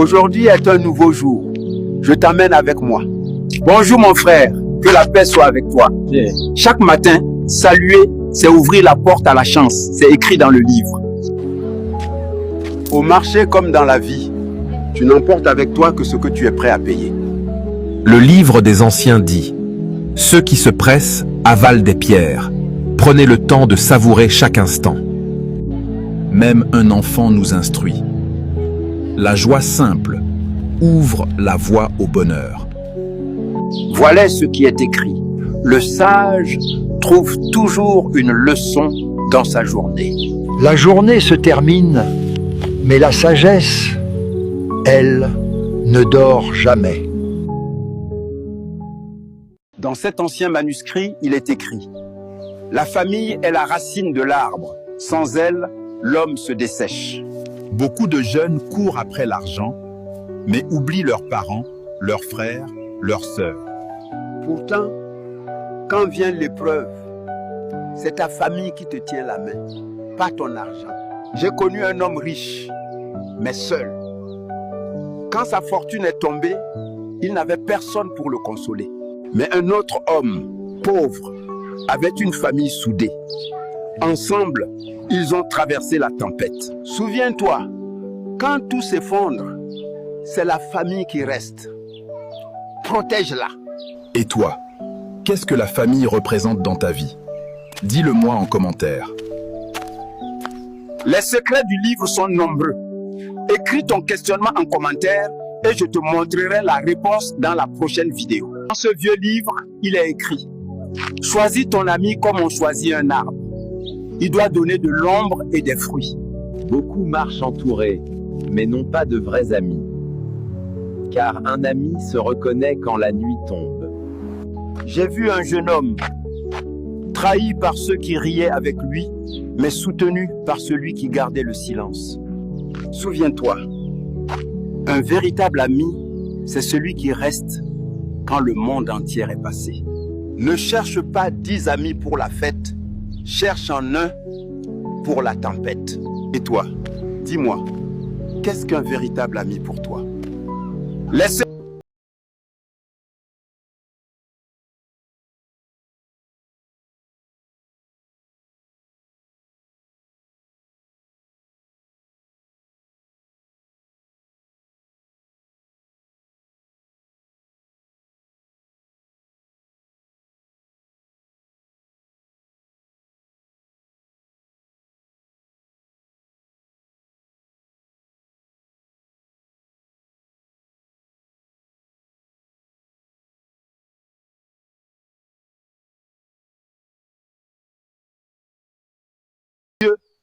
Aujourd'hui est un nouveau jour. Je t'emmène avec moi. Bonjour mon frère, que la paix soit avec toi. Chaque matin, saluer, c'est ouvrir la porte à la chance. C'est écrit dans le livre. Au marché comme dans la vie, tu n'emportes avec toi que ce que tu es prêt à payer. Le livre des anciens dit « Ceux qui se pressent avalent des pierres. Prenez le temps de savourer chaque instant. » Même un enfant nous instruit. La joie simple ouvre la voie au bonheur. Voilà ce qui est écrit. Le sage trouve toujours une leçon dans sa journée. La journée se termine, mais la sagesse, elle, ne dort jamais. Dans cet ancien manuscrit, il est écrit « La famille est la racine de l'arbre. Sans elle, l'homme se dessèche. » Beaucoup de jeunes courent après l'argent, mais oublient leurs parents, leurs frères, leurs sœurs. Pourtant, quand vient l'épreuve, c'est ta famille qui te tient la main, pas ton argent. J'ai connu un homme riche, mais seul. Quand sa fortune est tombée, il n'avait personne pour le consoler. Mais un autre homme, pauvre, avait une famille soudée. Ensemble, ils ont traversé la tempête. Souviens-toi, quand tout s'effondre, c'est la famille qui reste. Protège-la. Et toi, qu'est-ce que la famille représente dans ta vie? Dis-le-moi en commentaire. Les secrets du livre sont nombreux. Écris ton questionnement en commentaire et je te montrerai la réponse dans la prochaine vidéo. Dans ce vieux livre, il est écrit « Choisis ton ami comme on choisit un arbre. Il doit donner de l'ombre et des fruits. » Beaucoup marchent entourés, mais n'ont pas de vrais amis. Car un ami se reconnaît quand la nuit tombe. J'ai vu un jeune homme trahi par ceux qui riaient avec lui, mais soutenu par celui qui gardait le silence. Souviens-toi, un véritable ami, c'est celui qui reste quand le monde entier est passé. Ne cherche pas 10 amis pour la fête, cherche en un pour la tempête. Et toi, dis-moi, qu'est-ce qu'un véritable ami pour toi? Laisse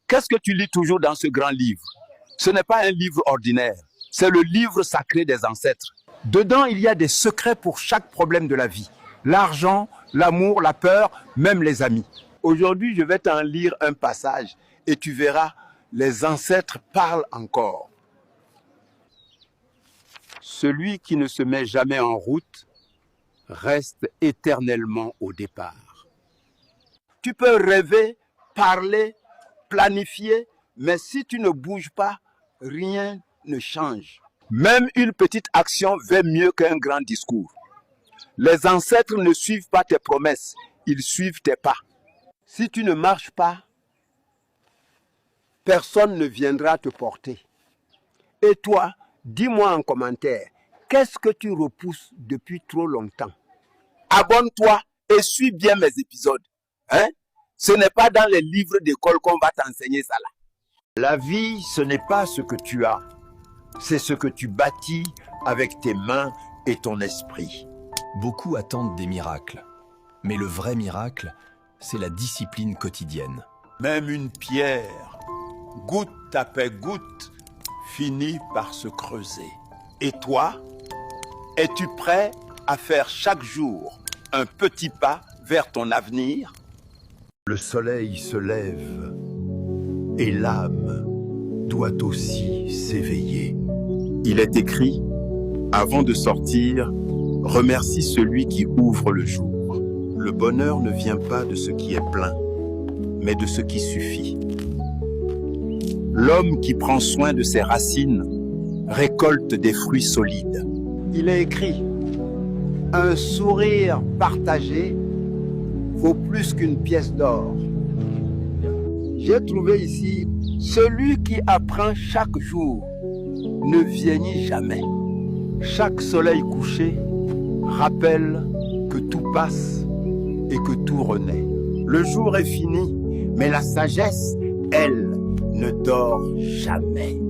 Qu'est-ce que tu lis toujours dans ce grand livre? Ce n'est pas un livre ordinaire, c'est le livre sacré des ancêtres. Dedans, il y a des secrets pour chaque problème de la vie. L'argent, l'amour, la peur, même les amis. Aujourd'hui, je vais t'en lire un passage et tu verras, les ancêtres parlent encore. Celui qui ne se met jamais en route reste éternellement au départ. Tu peux rêver, parler, planifier, mais si tu ne bouges pas, rien ne change. Même une petite action vaut mieux qu'un grand discours. Les ancêtres ne suivent pas tes promesses, ils suivent tes pas. Si tu ne marches pas, personne ne viendra te porter. Et toi, dis-moi en commentaire, qu'est-ce que tu repousses depuis trop longtemps? Abonne-toi et suis bien mes épisodes. Hein? Ce n'est pas dans les livres d'école qu'on va t'enseigner ça là. La vie, ce n'est pas ce que tu as. C'est ce que tu bâtis avec tes mains et ton esprit. Beaucoup attendent des miracles. Mais le vrai miracle, c'est la discipline quotidienne. Même une pierre, goutte après goutte, finit par se creuser. Et toi, es-tu prêt à faire chaque jour un petit pas vers ton avenir? Le soleil se lève et l'âme doit aussi s'éveiller. Il est écrit, avant de sortir, remercie celui qui ouvre le jour. Le bonheur ne vient pas de ce qui est plein, mais de ce qui suffit. L'homme qui prend soin de ses racines récolte des fruits solides. Il est écrit, un sourire partagé vaut plus qu'une pièce d'or. J'ai trouvé ici, celui qui apprend chaque jour ne vieillit jamais. Chaque soleil couché rappelle que tout passe et que tout renaît. Le jour est fini, mais la sagesse, elle, ne dort jamais.